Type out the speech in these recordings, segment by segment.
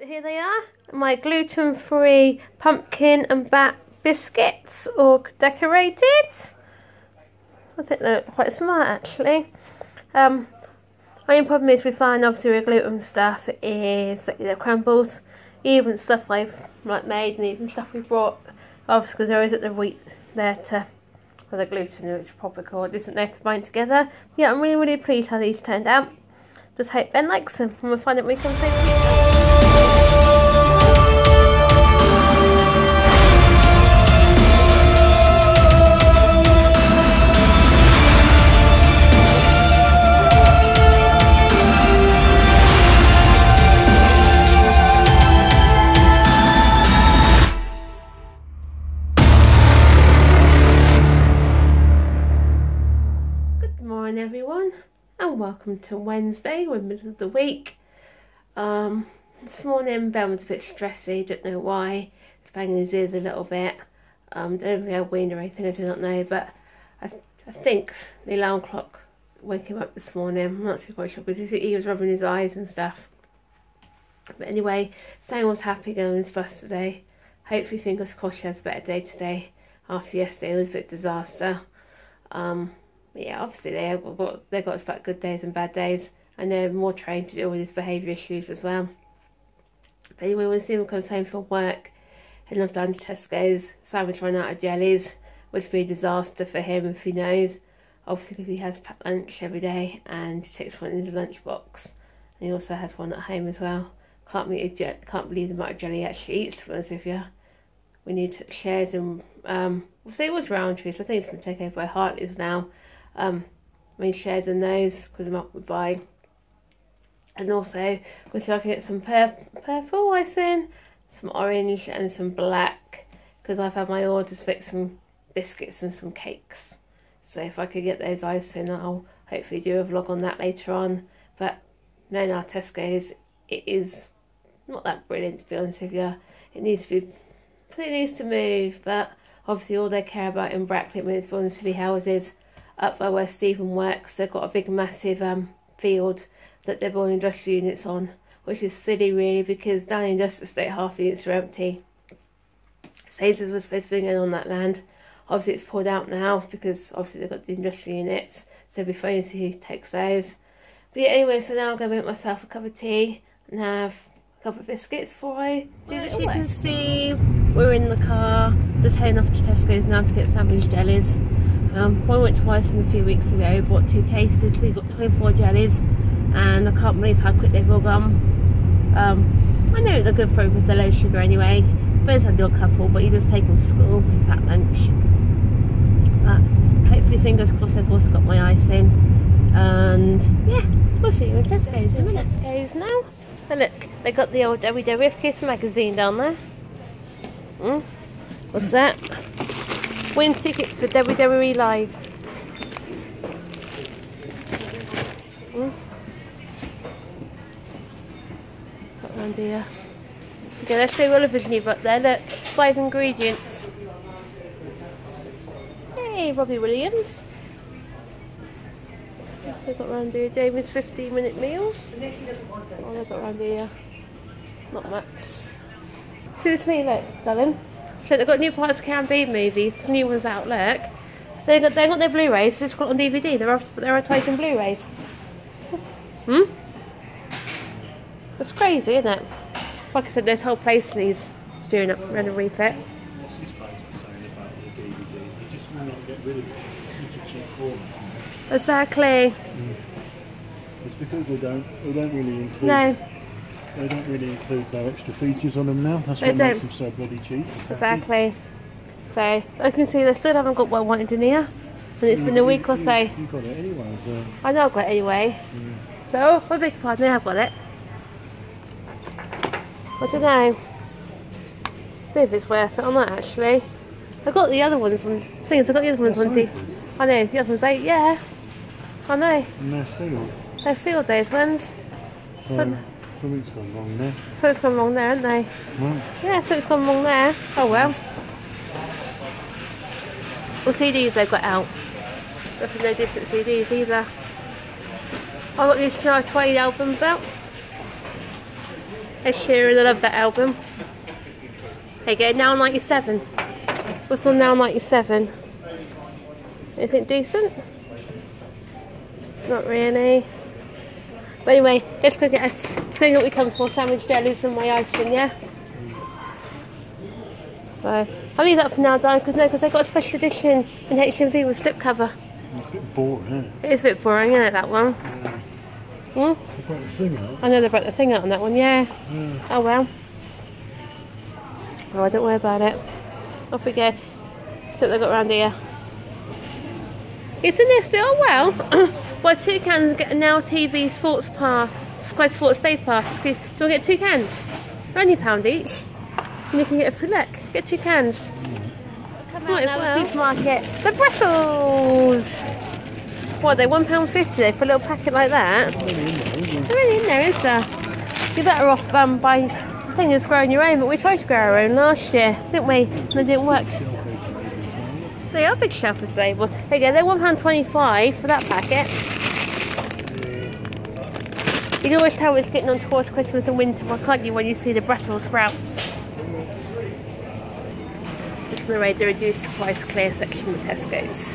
here they are, my gluten-free pumpkin and bat biscuits, all decorated. I think they look quite smart actually. Only problem is we find obviously with gluten stuff is that the crumbles, even stuff I've made and even stuff we brought, obviously because there isn't the wheat there to, or the gluten it's proper called, isn't there to bind together. Yeah, I'm really pleased how these turned out. Just hope Ben likes them and we'll find out we can take. Everyone, and welcome to Wednesday. We're middle of the week. This morning Ben was a bit stressy, don't know why. He's banging his ears a little bit. Don't know if he had weaned or anything, I do not know, but I think the alarm clock woke him up this morning. I'm not too quite sure because he was rubbing his eyes and stuff. But anyway, Sam was happy going on his bus today. Hopefully, fingers crossed, she has a better day today. After yesterday, it was a bit of a disaster. Yeah, obviously they got us back good days and bad days, and they're more trained to deal with his behaviour issues as well. But anyway, when Stephen comes home from work, he'll have done to Tesco's. Simon's run out of jellies, which would be a disaster for him if he knows. Obviously, because he has packed lunch every day and he takes one in his lunchbox, and he also has one at home as well. Can't believe the amount of jelly he actually eats. To be honest with you, we need shares in. We'll say it was Roundtree, so I think it's been taken over by Hartley's now. Made shares in those because I'm up with buying, and also we'll see if I can get some purple icing, some orange and some black, because I've had my order to pick some biscuits and some cakes. So if I could get those icing, I'll hopefully do a vlog on that later on. But no, now Tesco's, it is not that brilliant, to be honest with you. It needs to move, but obviously all they care about in Brackley when it's building city houses up by where Stephen works, they've got a big massive field that they're building industrial units on, which is silly really, because down in industrial estate half the units are empty. Savers was supposed to be going on that land. Obviously it's pulled out now because obviously they've got the industrial units, so it'll be funny to see who takes those. But yeah, anyway, so now I'm going to make myself a cup of tea and have a couple of biscuits before I do it. As you can see, we're in the car just heading off to Tesco's now to get sandwich jellies. I went twice a few weeks ago, bought 2 cases, we got 24 jellies, and I can't believe how quick they've all gone. I know they're good for him because they're low sugar anyway. Ben's had a couple, but he just take them to school for packed lunch. But hopefully, fingers crossed, I've also got my icing. And yeah, we'll see you in Tesco's in a minute. Tesco's now. And look, they got the old Everyday With Kiss magazine down there. What's that? Win tickets to WWE Live. Got around here. Okay, let's show you all of his new book there. Look, 5 ingredients. Hey, Robbie Williams. What's they got around here? Jamie's 15-minute meals. Oh, they've got around here. Not much. See this new look, darling. So they've got new Pirates of the Caribbean movies, new ones out, look. They got their Blu-rays, so it's got on DVD, they're advertising Blu-rays. That's crazy, isn't it? Like I said, this whole place needs doing up, running a refit. What's his face was saying about the DVDs? They just will not get rid of it. It's such a cheap format. Exactly. It's because they don't really include. No. They don't really include no extra features on them now. That's what makes them so bloody cheap. Exactly. So, I can see they still haven't got what I wanted in here. And it's been a week or so. You got it anyway. So. I know I've got it anyway. So, I beg your pardon, I have got it. I don't know. See if it's worth it or not actually. I got the other ones on things, I got the other ones on D. I know, the other ones 8, yeah. I know. And they're sealed. They're sealed, those ones. Something's gone wrong there. Something's gone wrong there, haven't they? Right. Yeah, something's gone wrong there. Oh well. Well, CDs they've got out. Nothing no distant CDs either. I got these Shania Twain albums out. Ed Sheeran, I love that album. There you go, Now 97. What's on Now 97? Anything decent? Not really. But anyway, let's go get what we come for, sandwich jellies and my icing, yeah? So, I'll leave that for now, Diane, because they've got a special edition in HMV with slipcover. It's a bit boring, isn't it? It is a bit boring, isn't it, that one? Yeah. They brought the thing out. I know they brought the thing out on that one, yeah. Oh well. Oh, don't worry about it. Off we go. See what they've got around here. It's in there still, oh well. Buy 2 cans and get a Now TV Sports Pass, Sky Sports Day Pass. Do you want to get 2 cans? They're only £1 each. And you can get a look, get 2 cans. Come out now the supermarket. The Brussels! What, they're £1.50 though for a little packet like that? They're really in there, is there? You're better off by the thing is growing your own, but we tried to grow our own last year, didn't we? And it didn't work. They are big shelf stable. There you go, they're £1.25 for that packet. You can always tell it's getting on towards Christmas and winter, can't you, when you see the Brussels sprouts? Just on the way, the reduced price clear section of Tesco's.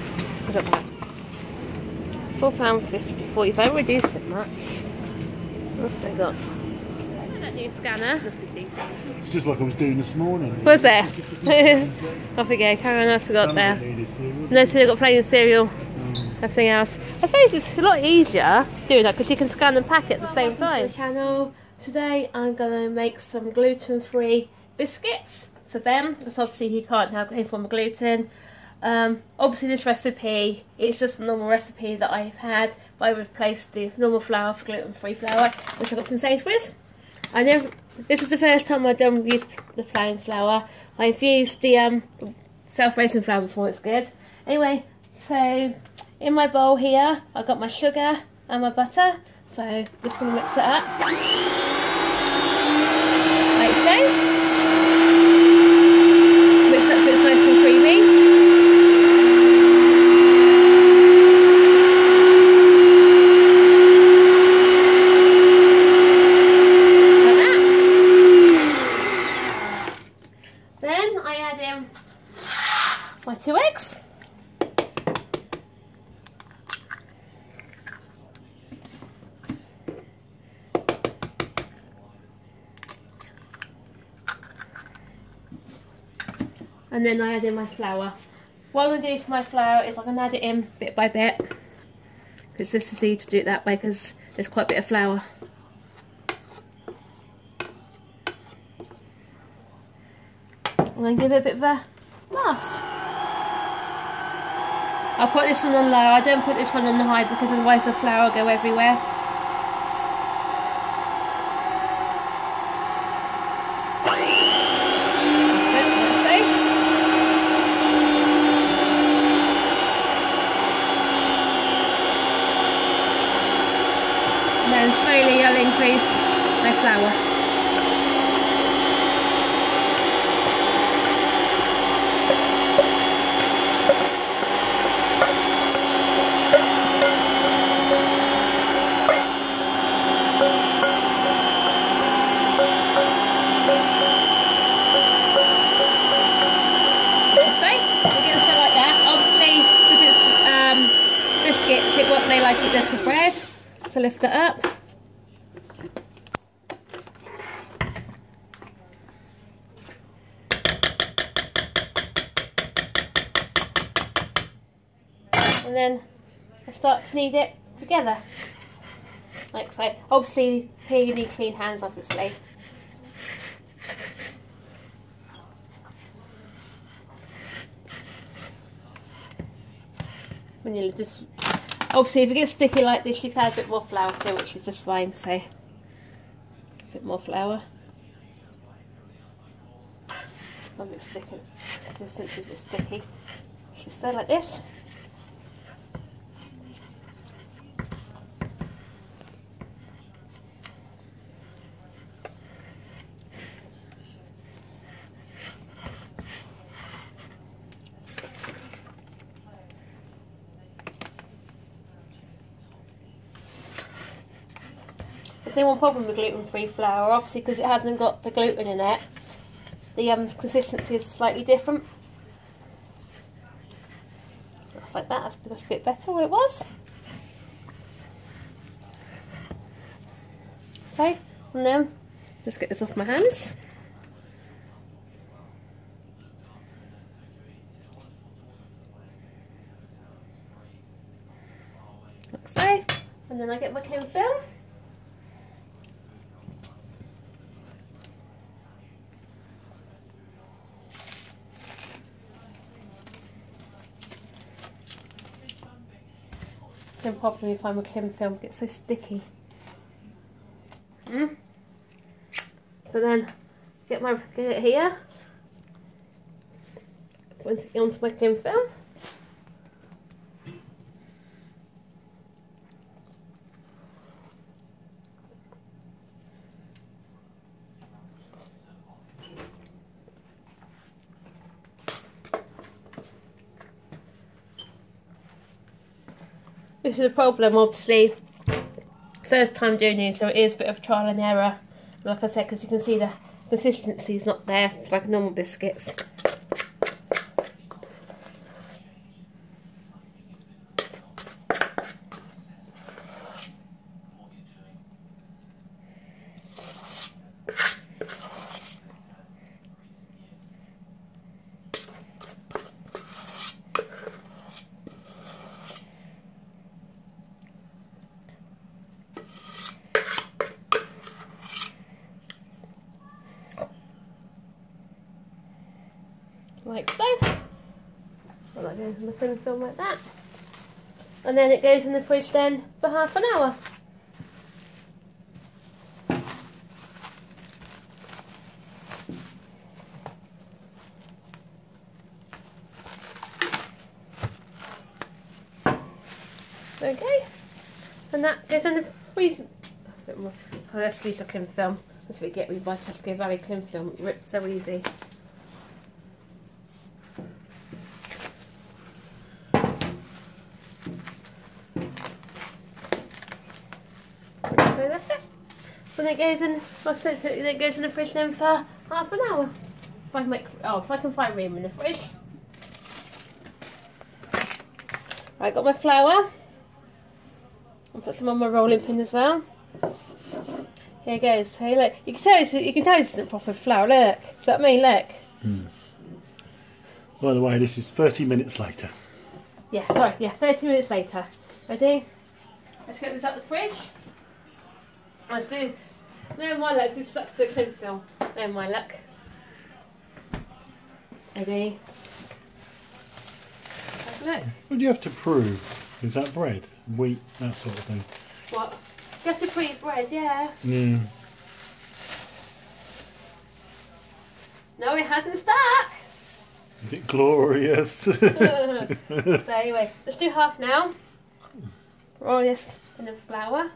Look at that. £4.50, 45, reduced it much. What's they got? That new scanner. It's just like I was doing this morning. Was there? Off we go, carry on, what else we got there? No, so they've got plain cereal, everything else. I suppose it's a lot easier doing that because you can scan the packet at the same time. Channel. Today I'm going to make some gluten-free biscuits for Ben, because obviously he can't have any form of gluten. Obviously this recipe, it's just a normal recipe that I've had, but I replaced the normal flour for gluten-free flour, which I got from Sainsbury's. This is the first time I've used the plain flour. I've used the self-raising flour before, it's good. Anyway, so in my bowl here, I've got my sugar and my butter, so just going to mix it up. Like so. Mix it up so it's nice and creamy. My 2 eggs. And then I add in my flour. What I'm going to do for my flour is I'm going to add it in bit by bit. It's just as easy to do it that way because there's quite a bit of flour. And then give it a bit of a mass. I'll put this one on low, I don't put this one on the high because otherwise the flour will go everywhere. That's it. And then slowly I'll increase my flour. It won't play like it does for bread, so lift it up. And then I start to knead it together, like so. Obviously here you need clean hands, obviously. When you just obviously, if it gets sticky like this, you can add a bit more flour to it, which is just fine, so a bit more flour. It's a bit sticky, the consistency is a bit sticky. You just stir like this. there's no one problem with gluten-free flour, obviously, because it hasn't got the gluten in it. The consistency is slightly different. Just like that, that's a bit better where it was. So, and then, let's get this off my hands. Like so. And then I get my cling film. No problem if I'm a cling film, gets so sticky. So then get it here. Onto my cling film. This is a problem, obviously, first time doing this, so it is a bit of trial and error. Like I said, because you can see the consistency is not there, it's like normal biscuits. Like so. Well, that goes in the thin film like that. And then it goes in the fridge then for half an hour. Okay. And that goes in the freezer. A bit more. Oh, let's use the cling film. That's what we get with my Tesco Valley cling film. It rips so easy. So that's it. And it goes in, like I said, so it goes in the fridge then for half an hour. If I can find room in the fridge. I got my flour. I'll put some on my rolling pin as well. Here it goes. Hey, look. You can tell this isn't proper flour. Look. Does that mean look? By the way, this is 30 minutes later. Yeah, sorry. Yeah, 30 minutes later. Ready? Let's get this out the fridge. Let's do. No, my luck. This sucks the cling film. No, my luck. Ready? Look. What do you have to prove? Is that bread, wheat, that sort of thing? What? You have to pre bread, yeah. Yeah. No, it hasn't stuck. Is it glorious? So anyway, let's do half now. Roll this in the flour.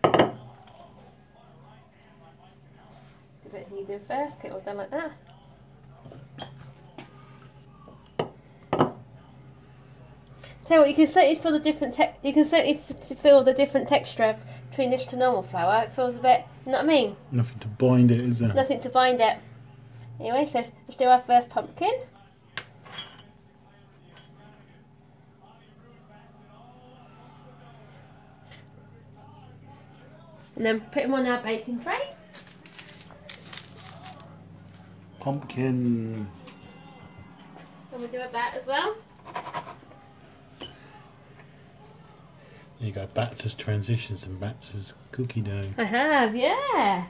Do a bit of kneading first, get it all done like that. Tell you what, you can certainly feel the different texture between this to normal flour. It feels a bit, you know what I mean? Nothing to bind it, is there? Nothing to bind it. Anyway, so let's do our first pumpkin. And then put them on our baking tray. Pumpkin. And we'll do that as well. There you go, Batter's transitions and Batter's cookie dough. I have, yeah.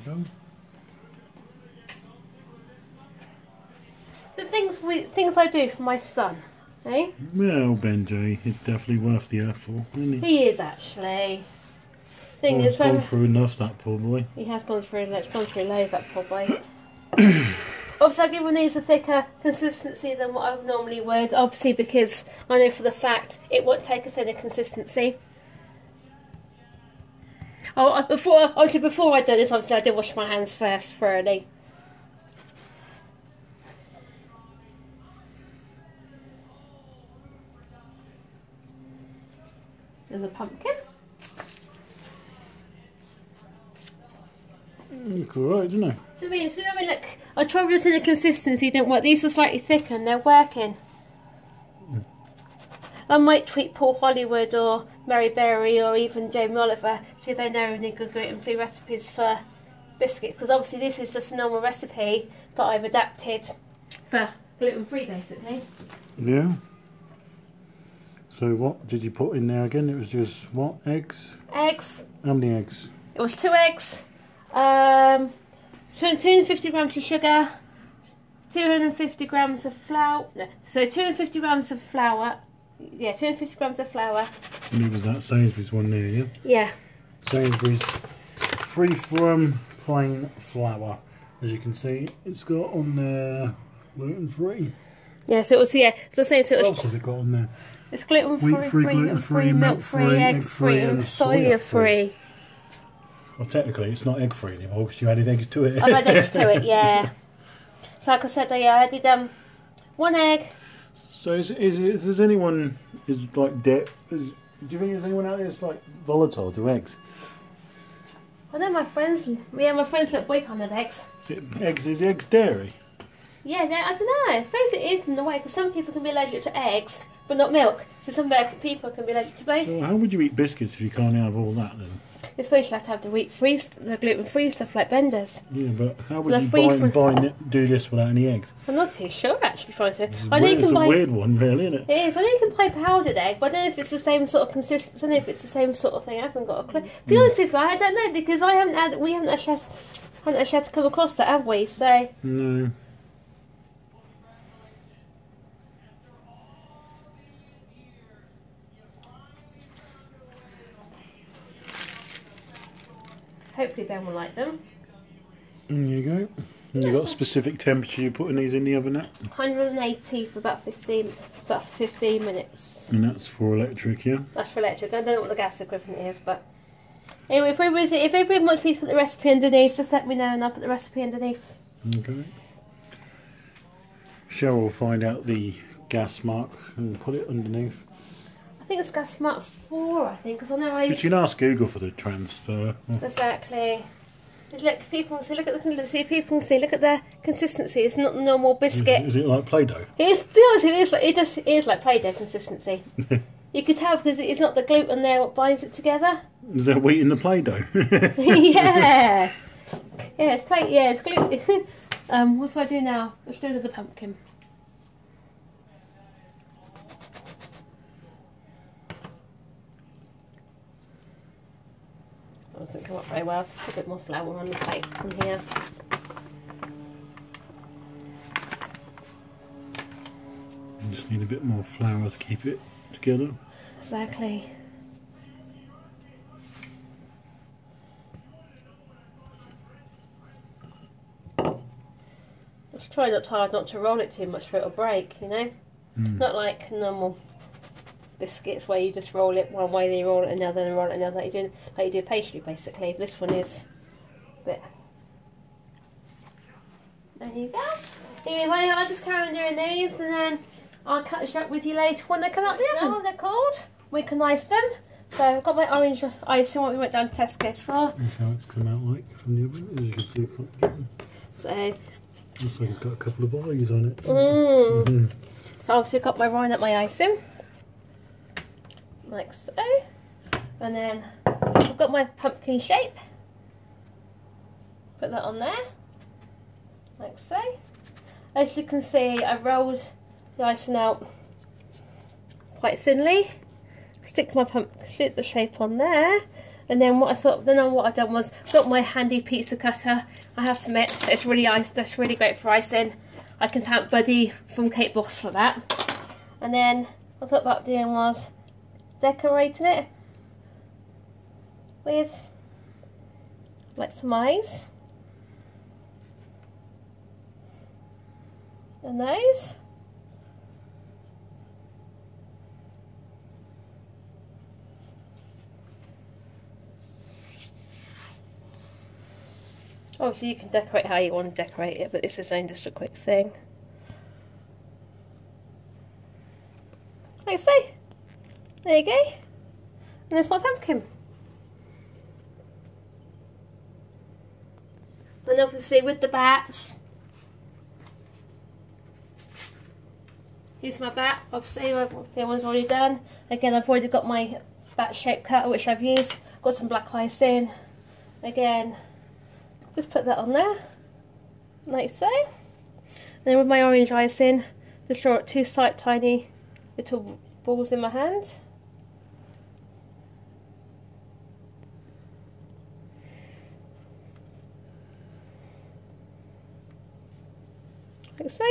There you The things I do for my son, eh? Well, Benji, he's definitely worth the effort, isn't he? He is actually. Thing He's is, gone through enough, that poor boy. he has gone through loads, that poor boy. Obviously, I've given these a thicker consistency than what I normally would, obviously because I know for the fact it won't take a thinner consistency. Oh, before I do this, obviously I did wash my hands first thoroughly. And the pumpkin. Look alright, didn't So I mean, look, I tried everything, the consistency didn't work. These are slightly thicker and they're working. I might tweet Paul Hollywood or Mary Berry or even Jamie Oliver, see if they know any good gluten-free recipes for biscuits. Because obviously this is just a normal recipe that I've adapted for gluten-free, basically. Yeah. So what did you put in there again? It was just what? Eggs? Eggs. How many eggs? It was 2 eggs, 250 grams of sugar, 250 grams of flour. No, so 250 grams of flour. Yeah, 250 grams of flour. And it was that Sainsbury's one there, yeah? Yeah. Sainsbury's free from plain flour. As you can see, it's got on there gluten free. Yeah, so it was, yeah, so saying so it was. What else has it got on there? It's gluten free, gluten free, milk free, egg free, and soya free. Well, technically, it's not egg free anymore because you added eggs to it. I've added eggs to it, yeah. So, like I said, I added 1 egg. So, is anyone is like do you think there's anyone out there that's like volatile to eggs? I know my friends. Yeah, my friends look weak on eggs. Is eggs dairy? Yeah, I don't know. I suppose it is in a way because some people can be allergic to eggs, but not milk. So some people can be allergic to both. So how would you eat biscuits if you can't have all that then? I suppose you have to have the the gluten-free stuff like Bender's. Yeah, but how would you do this without any eggs? I'm not too sure actually. It's a weird one, really, isn't it? It is. I know you can buy powdered egg, but I don't know if it's the same sort of consistency. I don't know if it's the same sort of thing. I haven't got a clue. To be honest with you, I don't know because we haven't actually had to come across that, have we? So no. hopefully Ben will like them. There you go. And you've got a specific temperature you're putting these in the oven at? 180 for about 15 minutes. And that's for electric, yeah? That's for electric. I don't know what the gas equivalent is, but anyway, if everybody wants me to put the recipe underneath, just let me know and I'll put the recipe underneath. Okay. Cheryl will find out the gas mark and put it underneath. I think it's gas mark 4, I think, because I know You can ask Google for the transfer. Exactly. Just look, people can see. Look at the consistency. It's not the normal biscuit. Is it like Play-Doh? It is. To be honest, it is like Play-Doh consistency. You could tell because it's not the gluten there what binds it together. Is that wheat in the Play-Doh? Yeah. Yeah, it's gluten. What do I do now? Let's do it with the pumpkin. Doesn't come up very well. Put a bit more flour on the plate from here. You just need a bit more flour to keep it together. Exactly. Just try not hard not to roll it too much for it'll break, you know? Not like normal biscuits where you just roll it one way, then you roll it another, then roll it another. Like you do pastry basically. This one is a bit. There you go. Anyway, I'll just carry on doing these and then I'll catch up with you later when they come out the oven. What they're called. We can ice them. So I've got my orange icing what we went down to Tesco's for. That's how it's come out like from the oven, as you can see. So looks like it's got a couple of eyes on it. So obviously I've got my icing. Like so, and then I've got my pumpkin shape, put that on there, like so. As you can see, I've rolled the icing out quite thinly, stick the shape on there, and then what I've done was got my handy pizza cutter. I have to admit, it's really that's really great for icing. I can thank Buddy from Kate Boss for that. And then what I thought about doing was decorating it with like some eyes and those. Obviously you can decorate how you want to decorate it, but this is only just a quick thing. Like so. There you go. And there's my pumpkin. And obviously with the bats, here's my bat. Obviously the one's already done. Again, I've already got my bat shaped cutter which I've used. Got some black ice in. Again, just put that on there, like so. And then with my orange ice in, just draw 2 tiny little balls in my hand. Like so.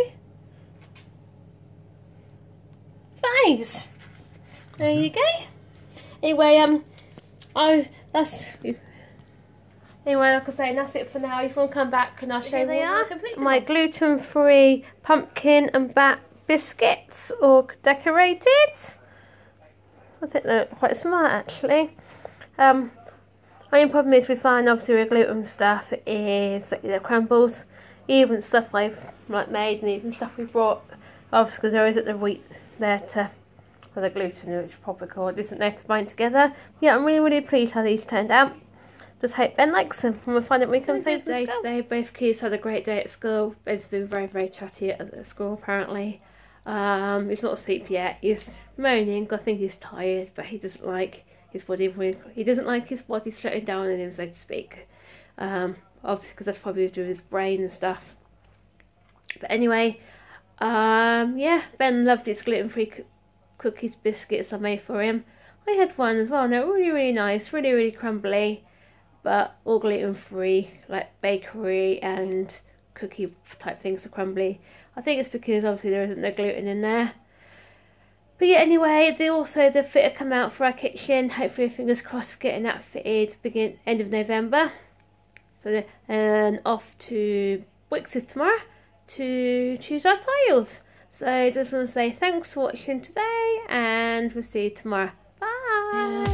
Nice. There you go. Anyway, like I say, that's it for now. If you want to come back and I'll show you they are. My gluten-free pumpkin and bat biscuits, all decorated. I think they look quite smart actually. My only problem is we find obviously with gluten stuff is like the crumbles, even stuff I've made and even stuff we brought, obviously because there isn't the wheat there to, or the gluten it's proper called, isn't there to bind together. Yeah, I'm really pleased how these turned out. Just hope Ben likes them and we'll find out when we come home from school. Today, both kids had a great day at school. Ben's been very chatty at the school apparently. He's not asleep yet. He's moaning. I think he's tired, but he doesn't like his body. He doesn't like his body shutting down on him, so to speak. Obviously, because that's probably to do with his brain and stuff. But anyway, yeah, Ben loved his gluten-free cookies, biscuits I made for him. I had one as well. And they're really nice, really crumbly, but all gluten-free, like bakery and cookie type things are crumbly. I think it's because obviously there isn't no gluten in there. But yeah, anyway, the fitter come out for our kitchen. Hopefully, fingers crossed for getting that fitted end of November. So and off to Wickes tomorrow to choose our tiles. So just want to say thanks for watching today, and we'll see you tomorrow. Bye.